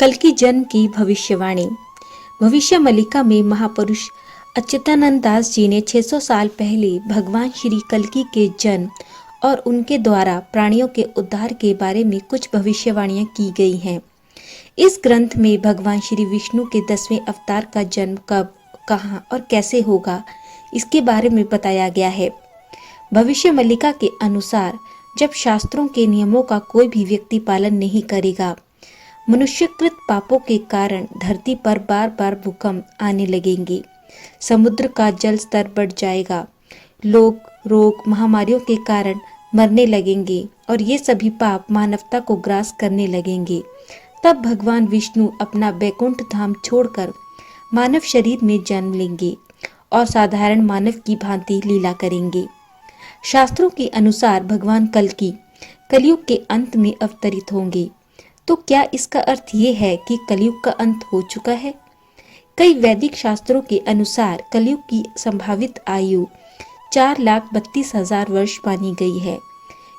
कल्कि जन्म की भविष्यवाणी। भविष्य मल्लिका में महापुरुष अच्युतानंद दास जी ने 600 साल पहले भगवान श्री कल्कि के जन्म और उनके द्वारा प्राणियों के उद्धार के बारे में कुछ भविष्यवाणियां की गई हैं। इस ग्रंथ में भगवान श्री विष्णु के 10वें अवतार का जन्म कब, कहाँ और कैसे होगा, इसके बारे में बताया गया है। भविष्य मल्लिका के अनुसार जब शास्त्रों के नियमों का कोई भी व्यक्ति पालन नहीं करेगा, मनुष्यकृत पापों के कारण धरती पर बार बार भूकंप आने लगेंगे, समुद्र का जल स्तर बढ़ जाएगा, लोग रोग महामारियों के कारण मरने लगेंगे और ये सभी पाप मानवता को ग्रास करने लगेंगे। तब भगवान विष्णु अपना बैकुंठ धाम छोड़कर मानव शरीर में जन्म लेंगे और साधारण मानव की भांति लीला करेंगे। शास्त्रों के अनुसार भगवान कल्कि कलयुग के अंत में अवतरित होंगे। तो क्या इसका अर्थ ये है कि कलयुग का अंत हो चुका है? कई वैदिक शास्त्रों के अनुसार कलयुग की संभावित आयु 4,32,000 वर्ष मानी गई है,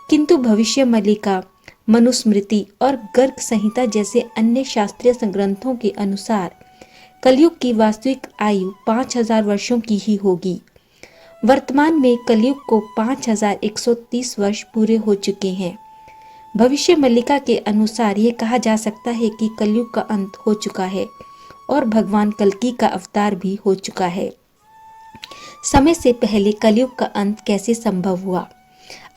किंतु भविष्य मल्लिका, मनुस्मृति और गर्ग संहिता जैसे अन्य शास्त्रीय ग्रंथों के अनुसार कलयुग की वास्तविक आयु 5,000 वर्षों की ही होगी। वर्तमान में कलयुग को 5,130 वर्ष पूरे हो चुके हैं। भविष्य मल्लिका के अनुसार ये कहा जा सकता है कि कलयुग का अंत हो चुका है और भगवान कल्कि का अवतार भी हो चुका है। समय से पहले कलयुग का अंत कैसे संभव हुआ?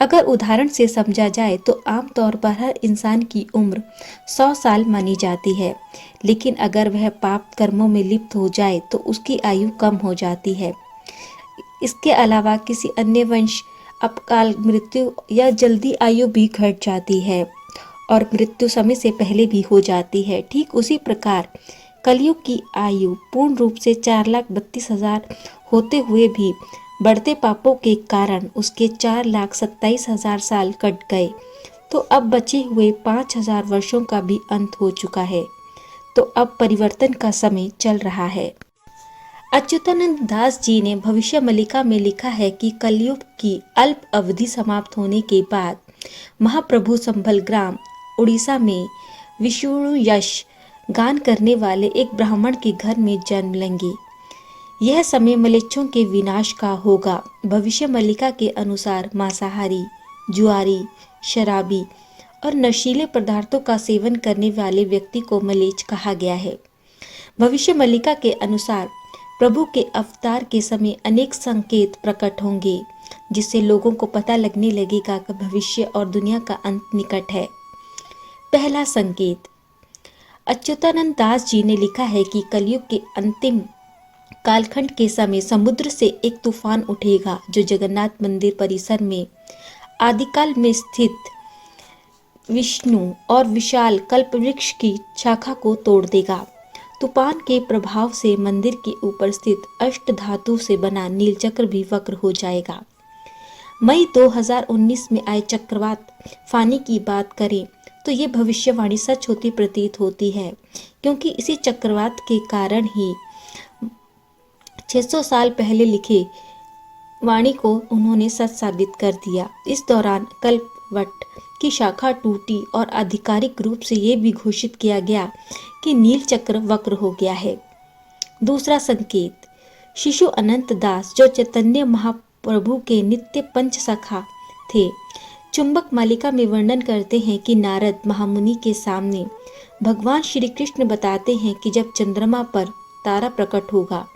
अगर उदाहरण से समझा जाए तो आमतौर पर हर इंसान की उम्र 100 साल मानी जाती है, लेकिन अगर वह पाप कर्मों में लिप्त हो जाए तो उसकी आयु कम हो जाती है। इसके अलावा किसी अन्य वंश अकाल मृत्यु या जल्दी आयु भी घट जाती है और मृत्यु समय से पहले भी हो जाती है। ठीक उसी प्रकार कलयुग की आयु पूर्ण रूप से 4,32,000 होते हुए भी बढ़ते पापों के कारण उसके 4,27,000 साल कट गए, तो अब बचे हुए 5,000 वर्षों का भी अंत हो चुका है। तो अब परिवर्तन का समय चल रहा है। अच्युतानंद दास जी ने भविष्य मल्लिका में लिखा है कि कलयुग की अल्प अवधि समाप्त होने के बाद महाप्रभु संभल ग्राम उड़ीसा में विष्णु यश गान करने वाले एक ब्राह्मण के घर में जन्म लेंगे। यह समय म्लेच्छों के विनाश का होगा। भविष्य मल्लिका के अनुसार मांसाहारी, जुआरी, शराबी और नशीले पदार्थों का सेवन करने वाले व्यक्ति को म्लेच्छ कहा गया है। भविष्य मल्लिका के अनुसार प्रभु के अवतार के समय अनेक संकेत प्रकट होंगे, जिससे लोगों को पता लगने लगेगा कि भविष्य और दुनिया का अंत निकट है। पहला संकेत, अच्युतानंद दास जी ने लिखा है कि कलयुग के अंतिम कालखंड के समय समुद्र से एक तूफान उठेगा जो जगन्नाथ मंदिर परिसर में आदिकाल में स्थित विष्णु और विशाल कल्पवृक्ष की शाखा को तोड़ देगा। तूफान के प्रभाव से मंदिर के ऊपर स्थित अष्ट धातु से बना नीलचक्र भी वक्र हो जाएगा। मई 2019 में आए चक्रवात फानी की बात करें तो ये भविष्यवाणी सच होती प्रतीत होती है, क्योंकि इसी चक्रवात के कारण ही 600 साल पहले लिखे वाणी को उन्होंने सच साबित कर दिया। इस दौरान कल्पवट की शाखा टूटी और आधिकारिक रूप से ये भी घोषित किया गया कि नील चक्र वक्र हो गया है। दूसरा संकेत, शिशु अनंत दास जो चैतन्य महाप्रभु के नित्य पंच सखा थे, चुंबक मालिका में वर्णन करते हैं कि नारद महामुनि के सामने भगवान श्री कृष्ण बताते हैं कि जब चंद्रमा पर तारा प्रकट होगा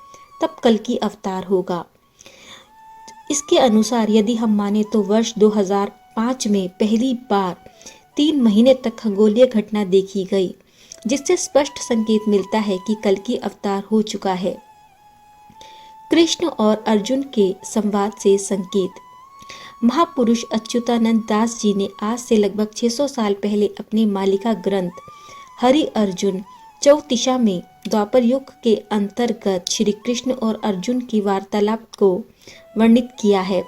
तब कल्कि अवतार होगा। इसके अनुसार यदि हम माने तो वर्ष 2005 में पहली बार 3 महीने तक खगोलीय घटना देखी गई, जिससे स्पष्ट संकेत मिलता है कि कल्कि अवतार हो चुका है। कृष्ण और अर्जुन के संवाद से संकेत, महापुरुष अच्युतानंद दास जी ने आज से लगभग 600 साल पहले अपने मालिका ग्रंथ हरि अर्जुन चौतिशा में द्वापर युग के अंतर्गत श्री कृष्ण और अर्जुन की वार्तालाप को वर्णित किया है,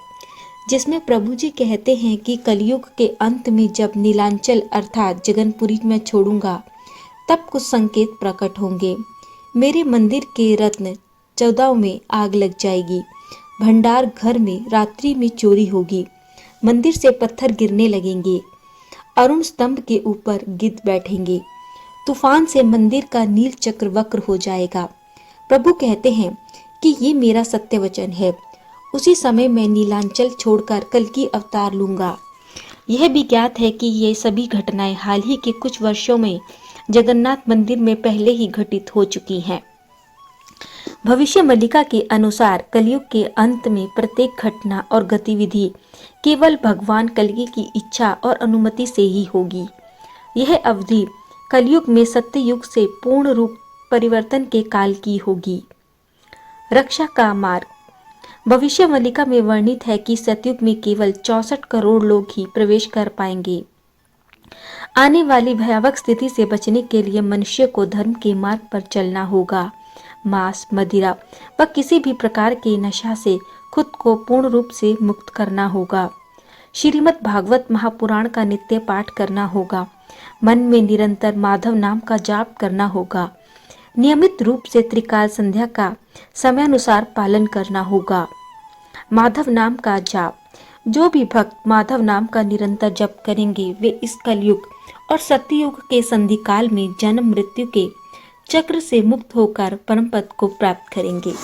जिसमें प्रभु जी कहते हैं कि कलयुग के अंत में जब नीलांचल अर्थात जगनपुरी में छोड़ूंगा तब कुछ संकेत प्रकट होंगे। मेरे मंदिर के रत्न 14 में आग लग जाएगी, भंडार घर में रात्रि में चोरी होगी, मंदिर से पत्थर गिरने लगेंगे, अरुण स्तंभ के ऊपर गिद्ध बैठेंगे, तूफान से मंदिर का नील चक्र वक्र हो जाएगा। प्रभु कहते हैं कि ये मेरा सत्य वचन है। उसी समय मैं नीलांचल छोड़कर कल्कि अवतार लूंगा। यह भी ज्ञात है कि ये सभी घटनाएं हाल ही के कुछ वर्षों में जगन्नाथ मंदिर में पहले ही घटित हो चुकी हैं। भविष्य मल्लिका के अनुसार कलयुग के अंत में प्रत्येक घटना और गतिविधि केवल भगवान कल्कि की इच्छा और अनुमति से ही होगी। यह अवधि कलयुग में सत्ययुग से पूर्ण रूप परिवर्तन के काल की होगी। रक्षा का मार्ग। भविष्य मल्लिका में वर्णित है कि सतयुग में केवल 64 करोड़ लोग ही प्रवेश कर पाएंगे। आने वाली भयावह स्थिति से बचने के लिए मनुष्य को धर्म के मार्ग पर चलना होगा। मांस, मदिरा व किसी भी प्रकार के नशा से खुद को पूर्ण रूप से मुक्त करना होगा। श्रीमद् भागवत महापुराण का नित्य पाठ करना होगा। मन में निरंतर माधव नाम का जाप करना होगा। नियमित रूप से त्रिकाल संध्या का समयानुसार पालन करना होगा। माधव नाम का जाप। जो भी भक्त माधव नाम का निरंतर जप करेंगे वे इस कलयुग और सत्ययुग के संधि काल में जन्म मृत्यु के चक्र से मुक्त होकर परम पद को प्राप्त करेंगे।